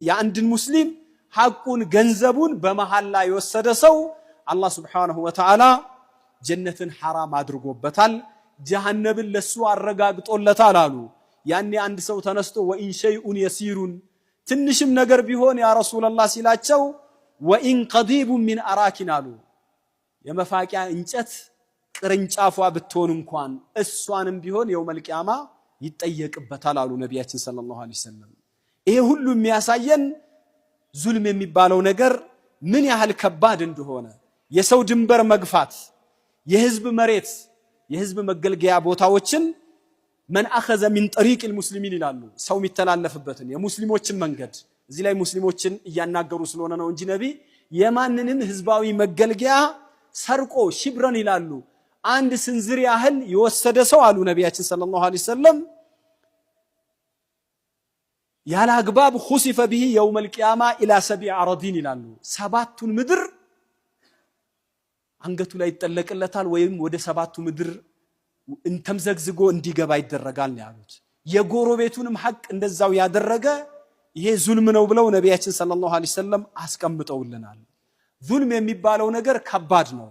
የአንድን ሙስሊም ሐቁን ገንዘቡን በመሐላ የወሰደ ሰው አላህ Subhanahu Wa Ta'ala ጀነትን حرام አድርጎበታል ጀሃነምን ለሱ አረጋግጦለታል አሉ ያኔ አንድ ሰው ተነስቶ ወኢን ሸይኡን የሲሩን ትንሽም ነገር ቢሆን ያ ረሱላህ ሲላቸው ወኢን ቀዲቡን ሚን አራኪን አሉ የመፋቂያ እንጨት ቅርንጫፏ ብትሆን እንኳን እሷንም ቢሆን የውመል ቂያማ ይጠየቅበታል አሉ ነብያችን ሰለላሁ ዐለይሂ ወሰለም ይሄ ሁሉ የሚያሳየን ዙልም የሚባለው ነገር ምን ያህል ከባድ እንደሆነ የሰው ድንበር መግፋት የህዝብ መሬት የህዝብ መገልገያ ቦታዎችን من اخذ من طريق المسلمين ይላሉ ሰው የሚተላለፍበትን የሙስሊሞችን መንገድ እዚህ ላይ ሙስሊሞችን እያናገሩ ስለሆነ ነው እንጂ ነብይ የማንንም ህዝባዊ መገልገያ ሰርቆ ሽብረን ይላሉ አንድ ስንዝር ያህል የወሰደ ሰው አሉ ነብያችን ሰለላሁ ዐለይሂ ወሰለም ያለ አግባብ خسف به يوم القيامه الى 7 አራዲን ይላሉ ሰባቱን ምድር አንገቱ ላይ ይጠለቅለታል ወይም ወደ ሰባቱ ምድር እንተምዘግዝጎ እንዲገባ ይደረጋል ነው ያሉት የጎረቤቱንም ሐቅ እንደዛው ያደረገ ይሄ ዙልም ነው ብለው ነብያችን ሰለላሁ ዐለይሂ ወሰለም አስቀምጠውልናል ዙልም የሚባለው ነገር ከባድ ነው